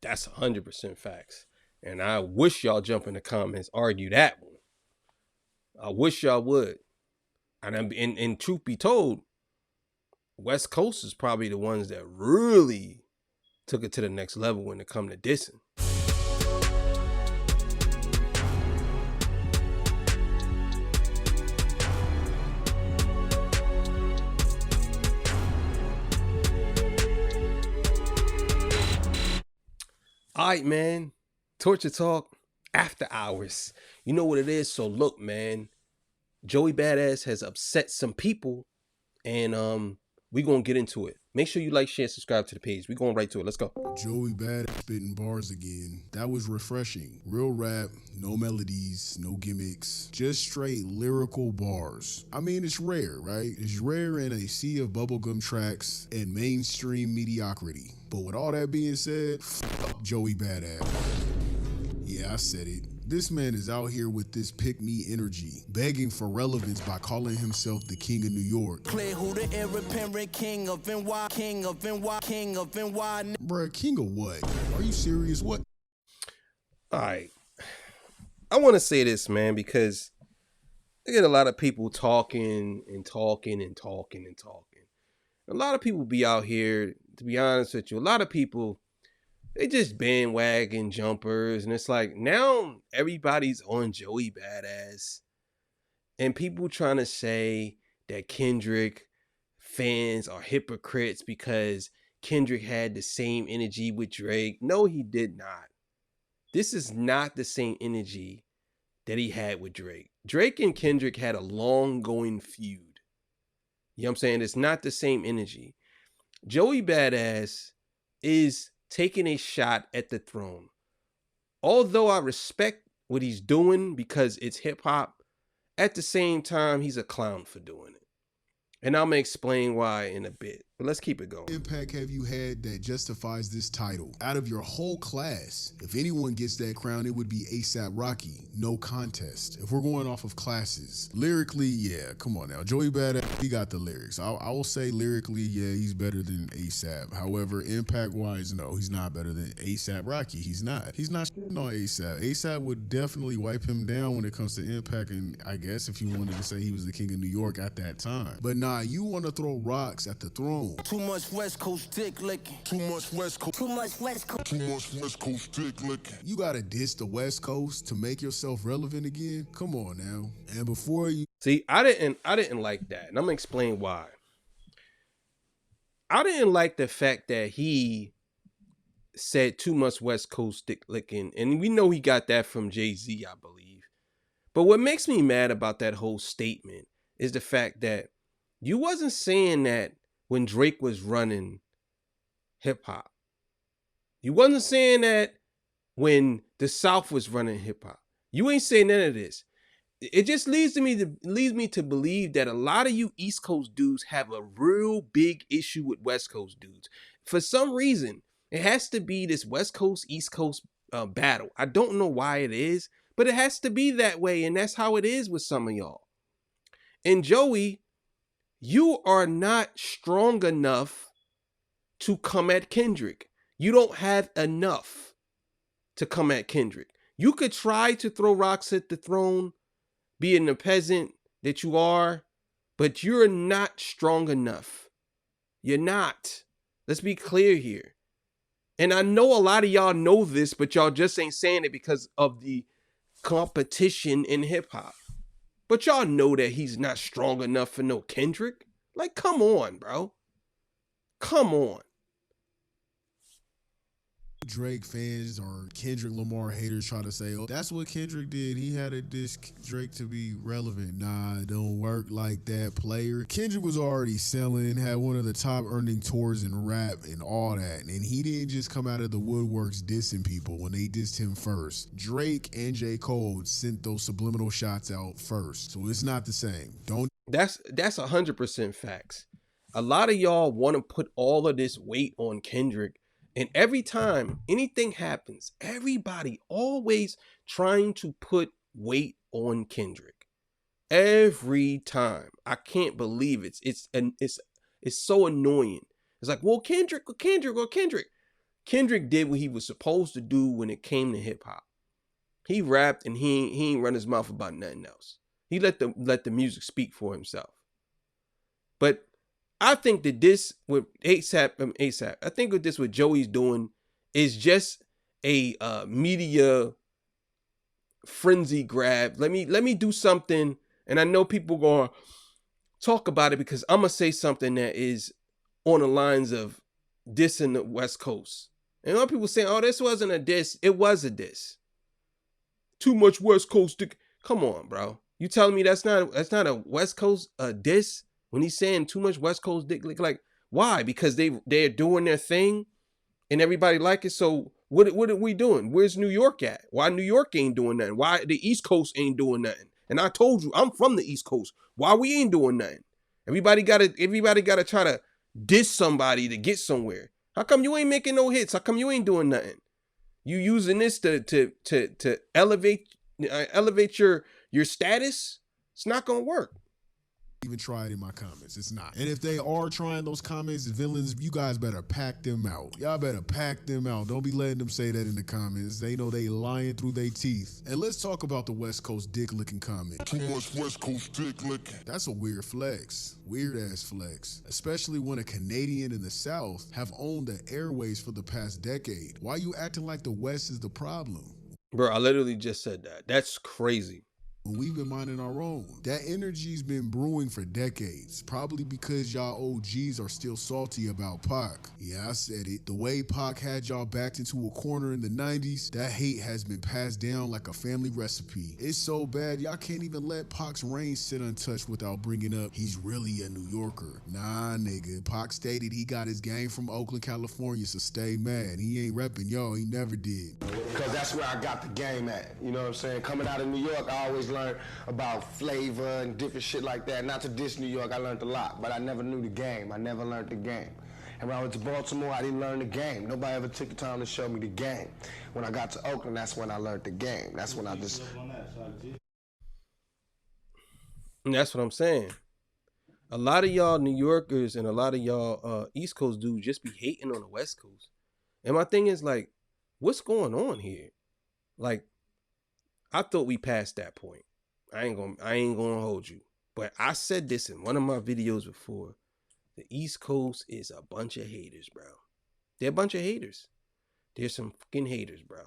That's 100% facts. And I wish y'all jump in the comments, argue that one. I wish y'all would. And truth be told, West Coast is probably the ones that really took it to the next level when it come to dissing. All right, man. Torture Talk after hours. You know what it is. So look, man. Joey Badass has upset some people, and we gonna get into it. Make sure you like, share, subscribe to the page. We going right to it. Let's go. Joey Badass spitting bars again. That was refreshing. Real rap, no melodies, no gimmicks, just straight lyrical bars. I mean, it's rare, right? It's rare in a sea of bubblegum tracks and mainstream mediocrity. But with all that being said, fuck Joey Badass. Yeah, I said it. This man is out here with this pick-me energy, begging for relevance by calling himself the king of New York. Play who the heir apparent king of NY, king of NY, king of NY. Bruh, king of what? Are you serious? What? All right. I want to say this, man, because I get a lot of people talking and talking and talking and talking. A lot of people be out here, to be honest with you, a lot of people, they just bandwagon jumpers. And it's like, now everybody's on Joey Badass. And people trying to say that Kendrick fans are hypocrites because Kendrick had the same energy with Drake. No, he did not. This is not the same energy that he had with Drake. Drake and Kendrick had a long going feud. You know what I'm saying? It's not the same energy. Joey Badass is taking a shot at the throne. Although I respect what he's doing because it's hip hop, at the same time, he's a clown for doing it. And I'm going to explain why in a bit. But let's keep it going. Impact have you had that justifies this title? Out of your whole class, if anyone gets that crown, it would be A$AP Rocky. No contest. If we're going off of classes. Lyrically, yeah, come on now. Joey Badass, he got the lyrics. I will say lyrically, yeah, he's better than A$AP. However, impact-wise, no, he's not better than A$AP Rocky. He's not. He's not shitting on A$AP. A$AP would definitely wipe him down when it comes to impact, and I guess if you wanted to say he was the king of New York at that time. But nah, you want to throw rocks at the throne. Too much West Coast dick licking. Too much West Coast. Too much West Coast. Too much West Coast dick licking. You gotta diss the West Coast to make yourself relevant again? Come on now. And before you see, I didn't like that. And I'm gonna explain why. I didn't like the fact that he said too much West Coast dick licking. And we know he got that from Jay-Z, I believe. But what makes me mad about that whole statement is the fact that you wasn't saying that when Drake was running hip hop. You wasn't saying that when the South was running hip hop. You ain't saying none of this. It just leads me to believe that a lot of you East Coast dudes have a real big issue with West Coast dudes. For some reason, it has to be this West Coast, East Coast battle. I don't know why it is, but it has to be that way. And that's how it is with some of y'all. And Joey, you are not strong enough to come at Kendrick. You don't have enough to come at Kendrick. You could try to throw rocks at the throne, being the peasant that you are, but you're not strong enough. You're not. Let's be clear here. And I know a lot of y'all know this, but y'all just ain't saying it because of the competition in hip hop. But y'all know that he's not strong enough for no Kendrick. Like, come on, bro. Come on. Drake fans or Kendrick Lamar haters try to say, oh, that's what Kendrick did. He had to diss Drake to be relevant. Nah, it don't work like that, player. Kendrick was already selling, had one of the top earning tours in rap and all that. And he didn't just come out of the woodworks dissing people when they dissed him first. Drake and J. Cole sent those subliminal shots out first. So it's not the same. That's 100% facts. A lot of y'all want to put all of this weight on Kendrick. And every time anything happens, everybody always trying to put weight on Kendrick. Every time. I can't believe it. It's so annoying. It's like, well, Kendrick. Kendrick did what he was supposed to do when it came to hip hop. He rapped and he ain't run his mouth about nothing else. He let the music speak for himself. But I think that this with ASAP, I think what Joey's doing is just a media frenzy grab. Let me do something, and I know people gonna talk about it because I'm gonna say something that is on the lines of dissing the West Coast. And a lot of people saying, "Oh, this wasn't a diss." It was a diss. Too much West Coast. Come on, bro. You telling me that's not a West Coast diss when he's saying too much West Coast dick? Like why? Because they're doing their thing and everybody like it. So what are we doing? Where's New York at? Why New York ain't doing nothing? Why the East Coast ain't doing nothing? And I told you I'm from the East Coast. Why we ain't doing nothing? Everybody gotta try to diss somebody to get somewhere. How come you ain't making no hits? How come you ain't doing nothing? You using this to elevate your status? It's not gonna work. Even try it in my comments. It's not. And if they are trying those comments, villains, you guys better pack them out. Y'all better pack them out. Don't be letting them say that in the comments. They know they lying through their teeth. And let's talk about the West Coast dick licking comment. Too much West Coast dick licking. That's a weird flex. Weird ass flex. Especially when a Canadian in the South have owned the airways for the past decade. Why you acting like the West is the problem? Bro, I literally just said that. That's crazy. We've been minding our own. That energy's been brewing for decades, probably because y'all OGs are still salty about Pac. Yeah, I said it. The way Pac had y'all backed into a corner in the 90s, that hate has been passed down like a family recipe. It's so bad, y'all can't even let Pac's reign sit untouched without bringing up he's really a New Yorker. Nah, nigga. Pac stated he got his game from Oakland, California, so stay mad. He ain't repping y'all. He never did. Because that's where I got the game at. You know what I'm saying? Coming out of New York, I always learned about flavor and different shit like that. Not to diss New York, I learned a lot, but I never knew the game. I never learned the game. And when I went to Baltimore, I didn't learn the game. Nobody ever took the time to show me the game. When I got to Oakland, that's when I learned the game. That's when I just... And that's what I'm saying. A lot of y'all New Yorkers and a lot of y'all East Coast dudes just be hating on the West Coast. And my thing is like, what's going on here? Like, I thought we passed that point. I ain't gonna hold you. But I said this in one of my videos before. The East Coast is a bunch of haters, bro. They're a bunch of haters. They're some fucking haters, bro.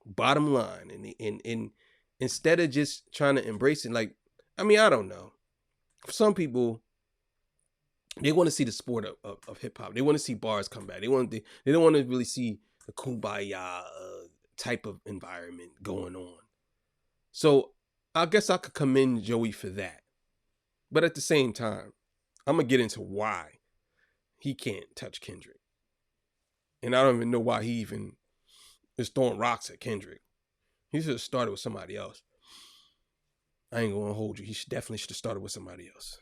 Bottom line. And instead of just trying to embrace it, like, I mean, I don't know. For some people, they want to see the sport of hip hop. They want to see bars come back. They don't want to really see the kumbaya type of environment going on. So I guess I could commend Joey for that. But at the same time, I'm going to get into why he can't touch Kendrick. And I don't even know why he even is throwing rocks at Kendrick. He should have started with somebody else. I ain't going to hold you. He definitely should have started with somebody else.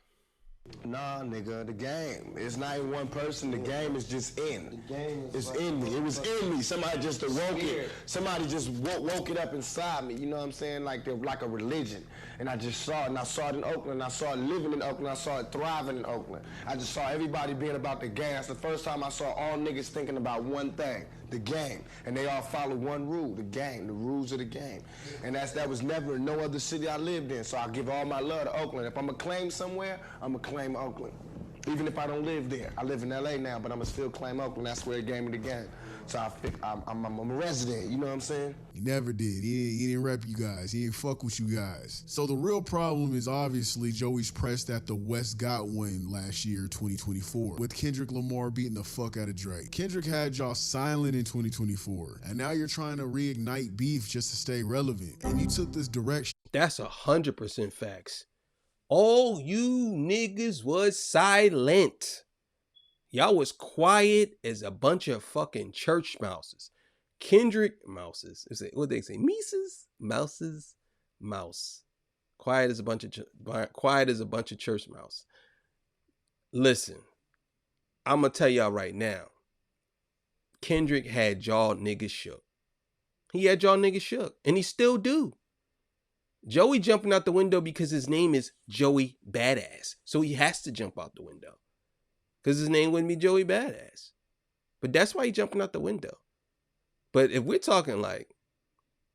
Nah, nigga, the game. It's not in one person. The game is just in. The game is in me. It was in me. Somebody just awoke it. Somebody just woke it up inside me. You know what I'm saying? Like a religion. And I just saw it. And I saw it in Oakland. I saw it living in Oakland. I saw it thriving in Oakland. I just saw everybody being about the game. That's the first time I saw all niggas thinking about one thing. The game. And they all follow one rule. The game. The rules of the game. And that was never in no other city I lived in. So I give all my love to Oakland. If I'm going to claim somewhere, I'm going to claim Oakland. Even if I don't live there. I live in LA now, but I'm going to still claim Oakland. That's where it gave me the game. So I'm a resident, you know what I'm saying? He never did. He didn't rep you guys. He didn't fuck with you guys. So the real problem is obviously Joey's press that the West got one last year, 2024, with Kendrick Lamar beating the fuck out of Drake. Kendrick had y'all silent in 2024, and now you're trying to reignite beef just to stay relevant, and you took this direction. That's 100% facts. All you niggas was silent. Y'all was quiet as a bunch of fucking church mouses. Kendrick mouses. What they say? Mises? Mouses? Mouse. Quiet as a bunch of church mouse. Listen, I'm gonna tell y'all right now. Kendrick had y'all niggas shook. He had y'all niggas shook, and he still do. Joey jumping out the window because his name is Joey Badass, so he has to jump out the window. Because his name wouldn't be Joey Badass. But that's why he jumping out the window. But if we're talking like,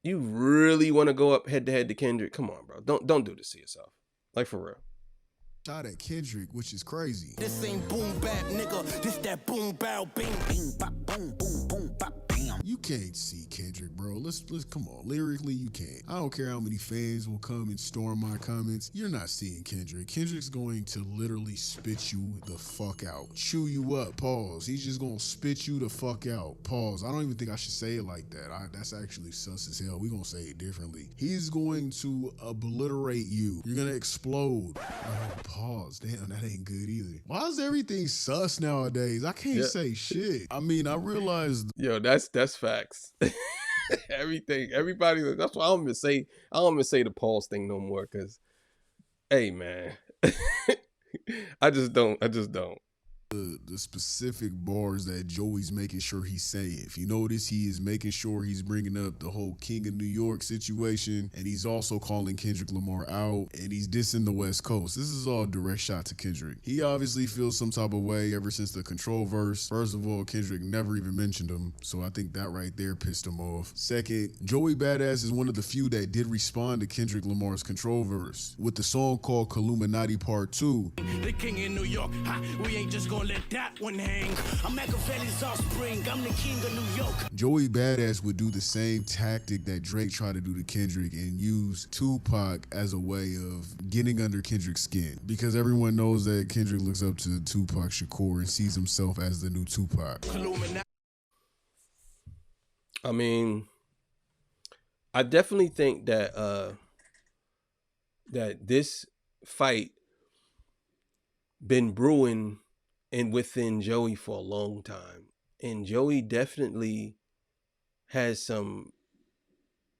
you really want to go up head to head to Kendrick, come on, bro. Don't do this to yourself. Like, for real. Shot at Kendrick, which is crazy. This ain't boom bap, nigga. This that boom bow bing bing bop boom boom boom bop bam. You can't see Kendrick, bro. Let's come on. Lyrically, you can't. I don't care how many fans will come and storm my comments. You're not seeing Kendrick. Kendrick's going to literally spit you the fuck out. Chew you up. Pause. He's just gonna spit you the fuck out. Pause. I don't even think I should say it like that. That's actually sus as hell. We're gonna say it differently. He's going to obliterate you. You're gonna explode. Oh, pause. Damn, that ain't good either. Why is everything sus nowadays? I can't say shit. I mean, I realized. Yo, that's facts. Everybody. That's why I don't even say the pause thing no more. Cause, hey man, I just don't. The specific bars that Joey's making sure he's saying. If you notice, he is making sure he's bringing up the whole King of New York situation, and he's also calling Kendrick Lamar out, and he's dissing the West Coast. This is all a direct shot to Kendrick. He obviously feels some type of way ever since the Control verse. First of all, Kendrick never even mentioned him, so I think that right there pissed him off. Second, Joey Badass is one of the few that did respond to Kendrick Lamar's Control verse with the song called Culminates Part 2. The king in New York, we ain't just gonna let that one hang. I'm Machiavelli's offspring, I'm the king of New York. Joey Badass would do the same tactic that Drake tried to do to Kendrick and use Tupac as a way of getting under Kendrick's skin, because everyone knows that Kendrick looks up to Tupac Shakur and sees himself as the new Tupac. I mean, I definitely think that that this fight been brewing and within Joey for a long time. And Joey definitely has some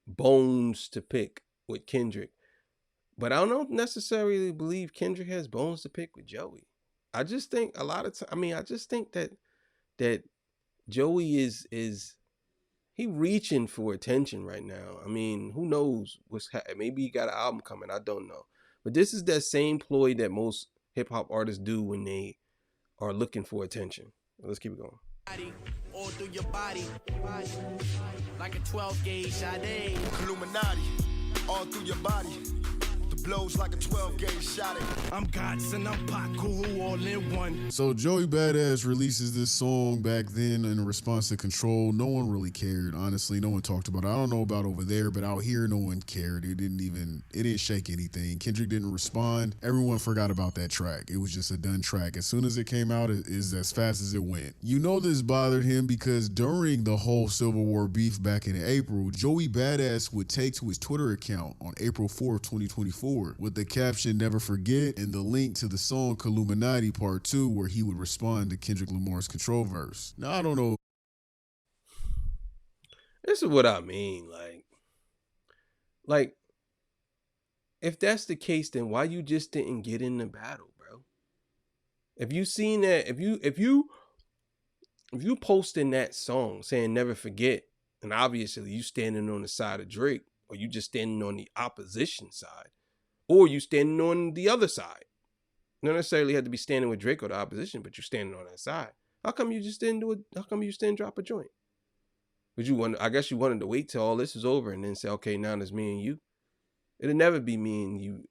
bones to pick with Kendrick. But I don't necessarily believe Kendrick has bones to pick with Joey. I just think a lot of time, I just think that Joey is he reaching for attention right now. I mean, who knows what's happening? Maybe he got an album coming. I don't know. But this is that same ploy that most hip hop artists do when they are looking for attention. Let's keep it going. All through your body, like a 12 gauge Sade. Illuminati, all through your body. The blows like a 12 gauge shot. I'm Godson, I'm Pac, who all in one. So Joey Badass releases this song back then in response to Control. No one really cared, honestly. No one talked about it. I don't know about over there, but out here, no one cared. It didn't shake anything. Kendrick didn't respond. Everyone forgot about that track. It was just a done track. As soon as it came out, it is as fast as it went. You know this bothered him because during the whole Civil War beef back in April, Joey Badass would take to his Twitter account on April 4th, 2024, with the caption "Never Forget" and the link to the song Culminates Part 2, where he would respond to Kendrick Lamar's Control verse. Now, I don't know. This is what I mean. Like, if that's the case, then why you just didn't get in the battle, bro? If you seen that, if you posting that song saying "Never Forget," and obviously you standing on the side of Drake, or you just standing on the opposition side, or you standing on the other side. You don't necessarily have to be standing with Drake or the opposition, but you're standing on that side. How come you just didn't do it? How come you just didn't drop a joint? I guess you wanted to wait till all this is over and then say, okay, now it's me and you. It'll never be me and you,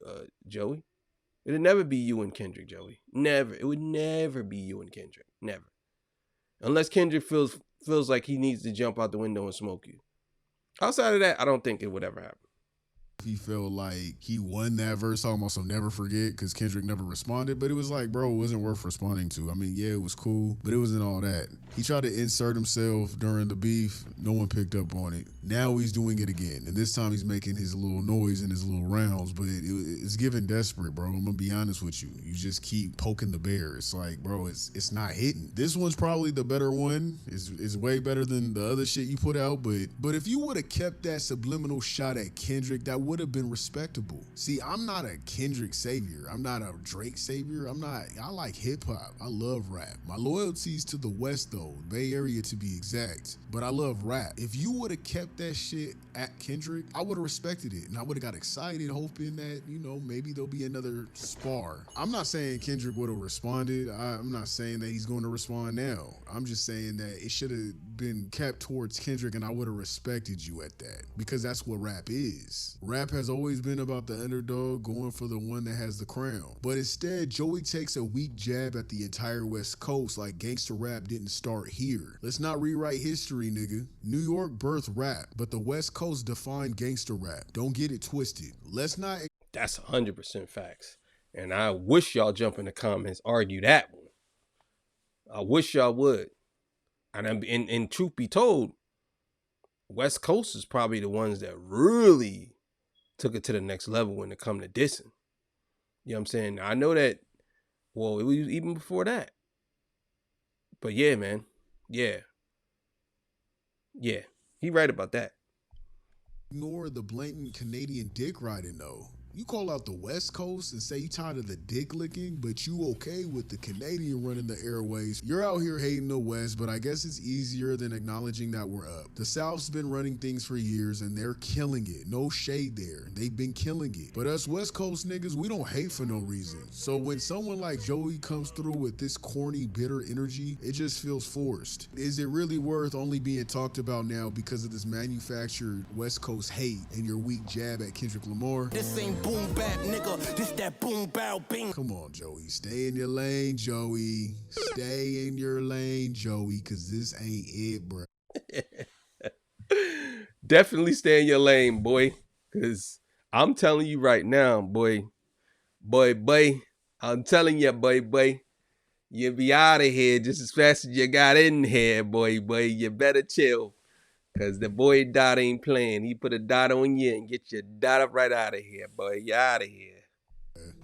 Joey. It'll never be you and Kendrick, Joey. Never. It would never be you and Kendrick. Never. Unless Kendrick feels like he needs to jump out the window and smoke you. Outside of that, I don't think it would ever happen. He felt like he won that verse, talking about some "Never Forget" because Kendrick never responded, but it was like, bro, it wasn't worth responding to. I mean, yeah, it was cool, but it wasn't all that. He tried to insert himself during the beef. No one picked up on it. Now he's doing it again, and this time he's making his little noise and his little rounds, but it's giving desperate, bro. I'm gonna be honest with you. You just keep poking the bear. It's like, bro, it's not hitting. This one's probably the better one. It's way better than the other shit you put out, but if you would have kept that subliminal shot at Kendrick, that would have been respectable. See, I'm not a Kendrick savior. I'm not a Drake savior. I like hip hop. I love rap. My loyalty's to the West though, Bay Area to be exact. But I love rap. If you would have kept that shit at Kendrick, I would have respected it. And I would have got excited hoping that, maybe there'll be another spar. I'm not saying Kendrick would have responded. I'm not saying that he's going to respond now. I'm just saying that it should have been kept towards Kendrick and I would have respected you at that. Because that's what rap is. Rap has always been about the underdog going for the one that has the crown. But instead, Joey takes a weak jab at the entire West Coast like gangster rap didn't start here. Let's not rewrite history, nigga. New York birthed rap, but the West Coast defined gangster rap. Don't get it twisted. Let's not... That's 100% facts. And I wish y'all jump in the comments, argue that one. I wish y'all would. And truth be told, West Coast is probably the ones that really took it to the next level when it come to dissing. You know what I'm saying? I know that, well, it was even before that. But yeah, man. Yeah. Yeah. He right about that. Ignore the blatant Canadian dick riding though. You call out the West Coast and say you tired of the dick licking, but you okay with the Canadian running the airways. You're out here hating the West, but I guess it's easier than acknowledging that we're up. The South's been running things for years and they're killing it. No shade there. They've been killing it. But us West Coast niggas, we don't hate for no reason. So when someone like Joey comes through with this corny, bitter energy, it just feels forced. Is it really worth only being talked about now because of this manufactured West Coast hate and your weak jab at Kendrick Lamar? This ain't boom bap, nigga. This that boom bow bing. Come on, Joey. Stay in your lane, Joey. Stay in your lane, Joey, because this ain't it, bro. Definitely stay in your lane, boy. Because I'm telling you right now, boy. I'm telling you, boy. You be out of here just as fast as you got in here, boy. You better chill. Because the boy Dot ain't playing. He put a dot on you and get your dot up right out of here, boy. You out of here.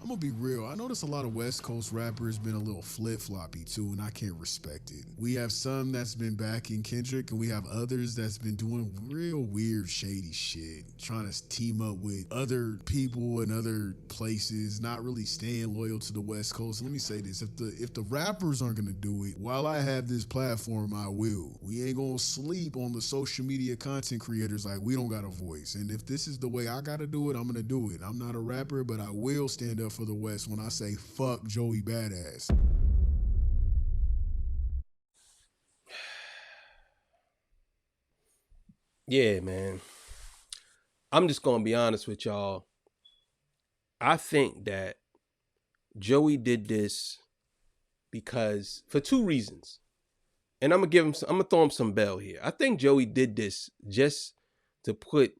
I'm gonna be real. I notice a lot of West Coast rappers been a little flip-floppy too, and I can't respect it. We have some that's been backing Kendrick, and we have others that's been doing real weird, shady shit, trying to team up with other people and other places, not really staying loyal to the West Coast. Let me say this: if the rappers aren't gonna do it, while I have this platform, I will. We ain't gonna sleep on the social media content creators like we don't got a voice. And if this is the way I gotta do it, I'm gonna do it. I'm not a rapper, but I will stand up for the West when I say fuck Joey Badass. Yeah, man. I'm just gonna be honest with y'all. I think that Joey did this because for two reasons. And I'm gonna throw him some bell here. I think Joey did this just to put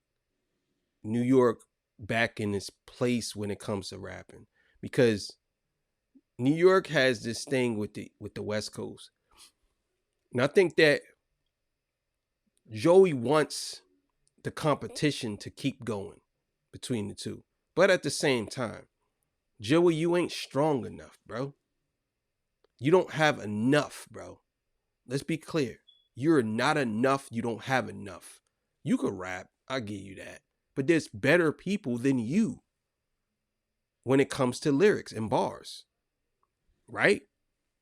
New York back in its place when it comes to rapping, because New York has this thing with the West Coast, and I think that Joey wants the competition to keep going between the two, but at the same time, Joey, you ain't strong enough, bro. You don't have enough, bro. Let's be clear. You're not enough. You don't have enough. You could rap, I'll give you that. But there's better people than you when it comes to lyrics and bars, right?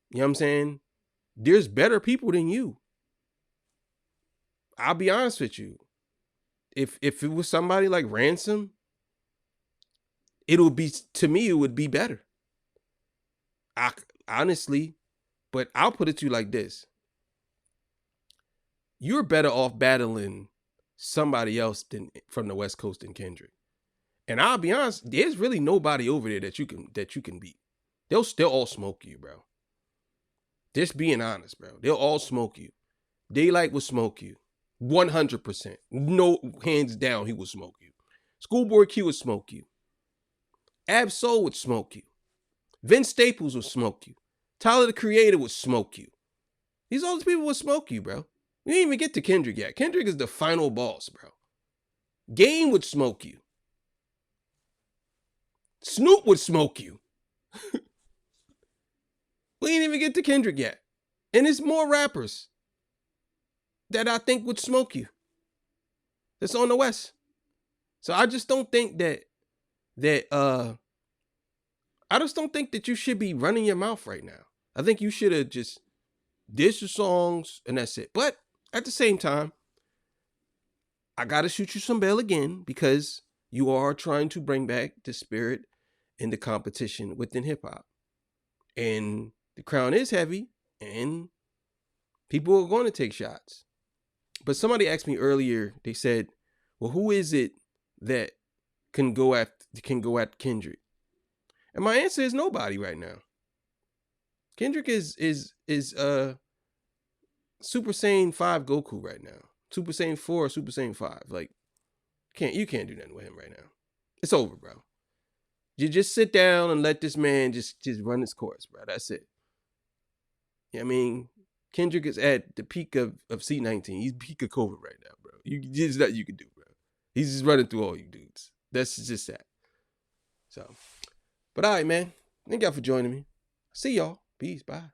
You know what I'm saying? There's better people than you. I'll be honest with you. If it was somebody like Ransom, it would be better. Honestly, but I'll put it to you like this. You're better off battling somebody else from the West Coast than Kendrick. And I'll be honest, there's really nobody over there that you can beat. They'll still all smoke you, bro. Just being honest, bro. They'll all smoke you. Daylight will smoke you. 100%. No, hands down, he will smoke you. Schoolboy Q would smoke you. Ab Soul would smoke you. Vince Staples would smoke you. Tyler the Creator would smoke you. These all these people would smoke you, bro. We didn't even get to Kendrick yet. Kendrick is the final boss, bro. Game would smoke you. Snoop would smoke you. We didn't even get to Kendrick yet. And there's more rappers that I think would smoke you. That's on the West. So I just don't think that I just don't think that you should be running your mouth right now. I think you should have just did your songs and that's it. But at the same time, I gotta shoot you some bail again because you are trying to bring back the spirit and the competition within hip hop. And the crown is heavy and people are going to take shots. But somebody asked me earlier, they said, well, who is it that can go at Kendrick? And my answer is nobody right now. Kendrick is Super Saiyan 5 Goku right now. Super Saiyan 4 or Super Saiyan 5. Like, you can't do nothing with him right now. It's over, bro. You just sit down and let this man just run his course, bro. That's it. I mean, Kendrick is at the peak of C19. He's peak of COVID right now, bro. There's nothing you can do, bro. He's just running through all you dudes. That's just that. So, but all right, man. Thank y'all for joining me. See y'all. Peace. Bye.